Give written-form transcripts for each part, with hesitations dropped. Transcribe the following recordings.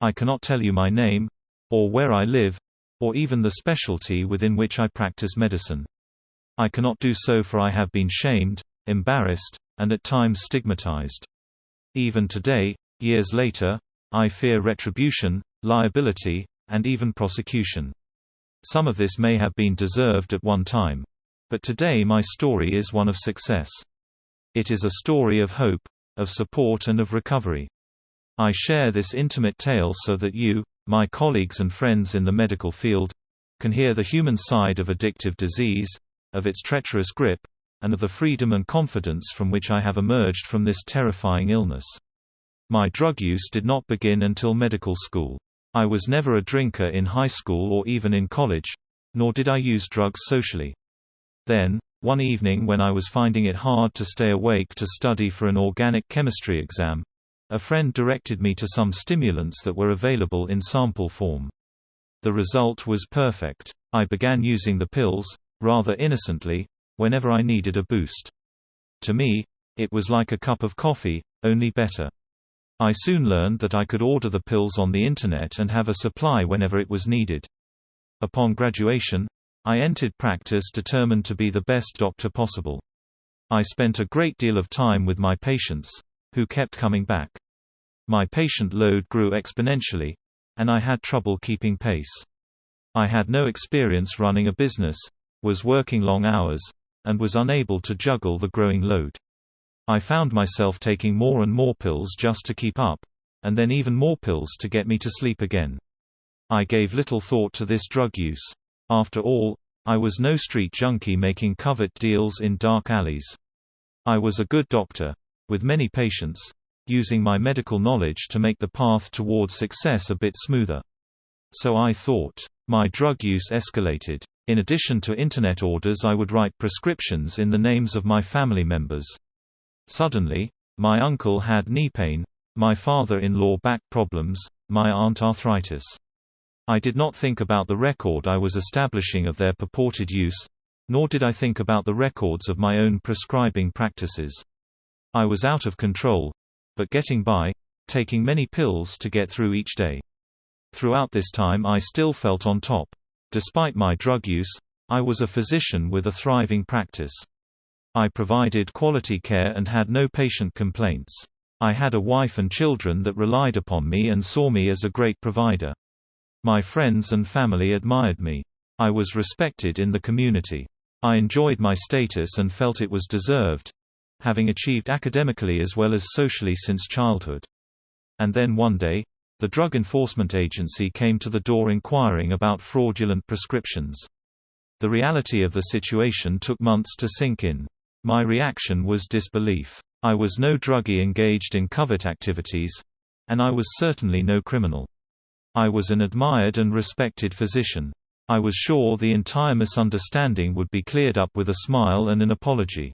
I cannot tell you my name, or where I live, or even the specialty within which I practice medicine. I cannot do so, for I have been shamed, embarrassed, and at times stigmatized. Even today, years later, I fear retribution, liability, and even prosecution. Some of this may have been deserved at one time. But today my story is one of success. It is a story of hope, of support and of recovery. I share this intimate tale so that you, my colleagues and friends in the medical field, can hear the human side of addictive disease, of its treacherous grip, and of the freedom and confidence from which I have emerged from this terrifying illness. My drug use did not begin until medical school. I was never a drinker in high school or even in college, nor did I use drugs socially. Then, one evening when I was finding it hard to stay awake to study for an organic chemistry exam, a friend directed me to some stimulants that were available in sample form. The result was perfect. I began using the pills, rather innocently, whenever I needed a boost. To me, it was like a cup of coffee, only better. I soon learned that I could order the pills on the internet and have a supply whenever it was needed. Upon graduation, I entered practice determined to be the best doctor possible. I spent a great deal of time with my patients, who kept coming back. My patient load grew exponentially, and I had trouble keeping pace. I had no experience running a business, was working long hours, and was unable to juggle the growing load. I found myself taking more and more pills just to keep up, and then even more pills to get me to sleep again. I gave little thought to this drug use. After all, I was no street junkie making covert deals in dark alleys. I was a good doctor, with many patients, using my medical knowledge to make the path towards success a bit smoother. So I thought. My drug use escalated. In addition to internet orders, I would write prescriptions in the names of my family members. Suddenly, my uncle had knee pain, my father-in-law back problems, my aunt arthritis. I did not think about the record I was establishing of their purported use, nor did I think about the records of my own prescribing practices. I was out of control, but getting by, taking many pills to get through each day. Throughout this time I still felt on top. Despite my drug use, I was a physician with a thriving practice. I provided quality care and had no patient complaints. I had a wife and children that relied upon me and saw me as a great provider. My friends and family admired me. I was respected in the community. I enjoyed my status and felt it was deserved, having achieved academically as well as socially since childhood. And then one day, the Drug Enforcement Agency came to the door inquiring about fraudulent prescriptions. The reality of the situation took months to sink in. My reaction was disbelief. I was no druggie engaged in covert activities, and I was certainly no criminal. I was an admired and respected physician. I was sure the entire misunderstanding would be cleared up with a smile and an apology.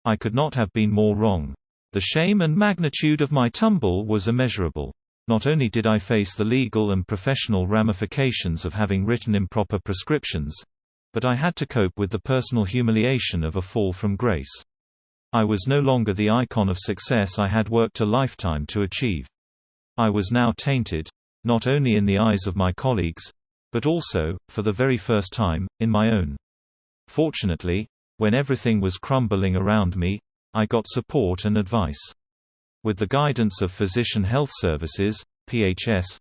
I could not have been more wrong. The shame and magnitude of my tumble was immeasurable. Not only did I face the legal and professional ramifications of having written improper prescriptions, but I had to cope with the personal humiliation of a fall from grace. I was no longer the icon of success I had worked a lifetime to achieve. I was now tainted, not only in the eyes of my colleagues, but also, for the very first time, in my own. Fortunately, when everything was crumbling around me, I got support and advice. With the guidance of Physician Health Services, PHS,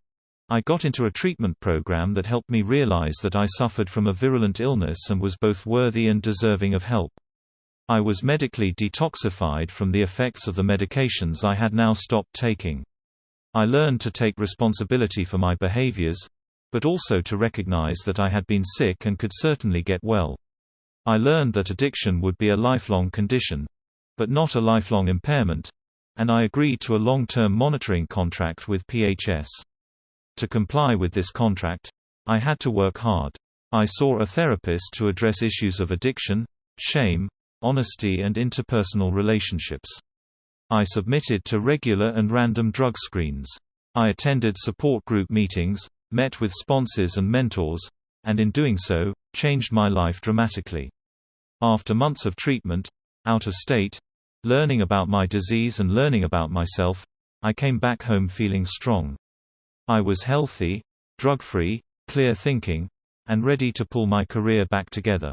I got into a treatment program that helped me realize that I suffered from a virulent illness and was both worthy and deserving of help. I was medically detoxified from the effects of the medications I had now stopped taking. I learned to take responsibility for my behaviors, but also to recognize that I had been sick and could certainly get well. I learned that addiction would be a lifelong condition, but not a lifelong impairment, and I agreed to a long-term monitoring contract with PHS. To comply with this contract, I had to work hard. I saw a therapist to address issues of addiction, shame, honesty and interpersonal relationships. I submitted to regular and random drug screens. I attended support group meetings, met with sponsors and mentors, and in doing so, changed my life dramatically. After months of treatment, out of state, learning about my disease and learning about myself, I came back home feeling strong. I was healthy, drug-free, clear-thinking, and ready to pull my career back together.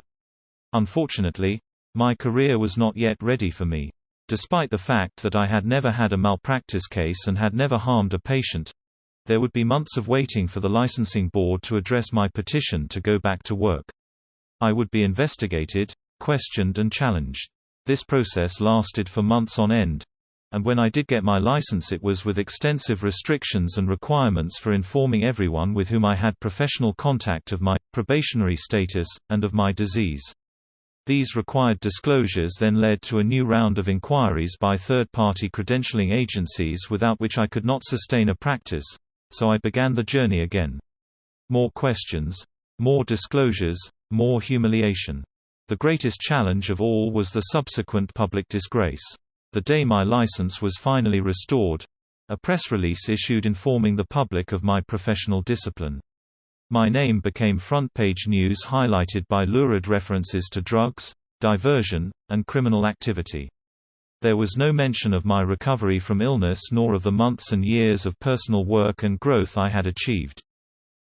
Unfortunately, my career was not yet ready for me. Despite the fact that I had never had a malpractice case and had never harmed a patient, there would be months of waiting for the licensing board to address my petition to go back to work. I would be investigated, questioned and challenged. This process lasted for months on end, and when I did get my license it was with extensive restrictions and requirements for informing everyone with whom I had professional contact of my probationary status, and of my disease. These required disclosures then led to a new round of inquiries by third-party credentialing agencies without which I could not sustain a practice, so I began the journey again. More questions, more disclosures, more humiliation. The greatest challenge of all was the subsequent public disgrace. The day my license was finally restored, a press release issued informing the public of my professional discipline. My name became front-page news highlighted by lurid references to drugs, diversion, and criminal activity. There was no mention of my recovery from illness nor of the months and years of personal work and growth I had achieved.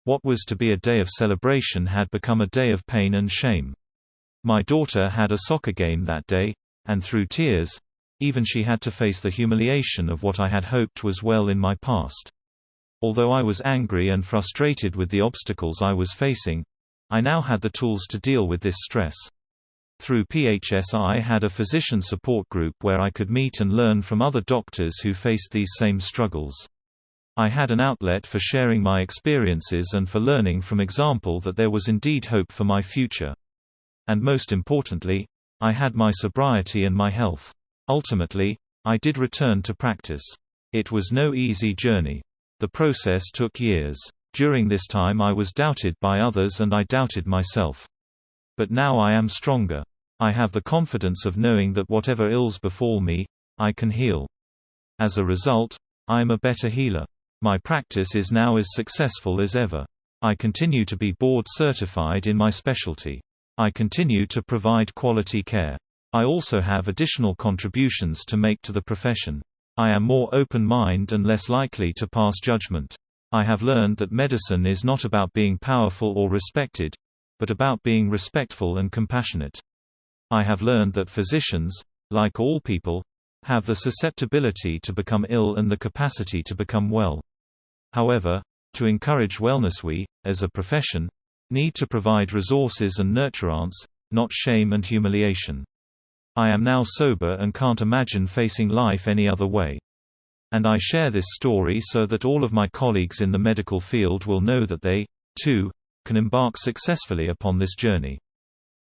What was to be a day of celebration had become a day of pain and shame. My daughter had a soccer game that day, and through tears, even she had to face the humiliation of what I had hoped was well in my past. Although I was angry and frustrated with the obstacles I was facing, I now had the tools to deal with this stress. Through PHS I had a physician support group where I could meet and learn from other doctors who faced these same struggles. I had an outlet for sharing my experiences and for learning from example that there was indeed hope for my future. And most importantly, I had my sobriety and my health. Ultimately, I did return to practice. It was no easy journey. The process took years. During this time I was doubted by others and I doubted myself. But now I am stronger. I have the confidence of knowing that whatever ills befall me, I can heal. As a result, I am a better healer. My practice is now as successful as ever. I continue to be board certified in my specialty. I continue to provide quality care. I also have additional contributions to make to the profession. I am more open-minded and less likely to pass judgment. I have learned that medicine is not about being powerful or respected, but about being respectful and compassionate. I have learned that physicians, like all people, have the susceptibility to become ill and the capacity to become well. However, to encourage wellness we, as a profession, need to provide resources and nurturance, not shame and humiliation. I am now sober and can't imagine facing life any other way. And I share this story so that all of my colleagues in the medical field will know that they, too, can embark successfully upon this journey.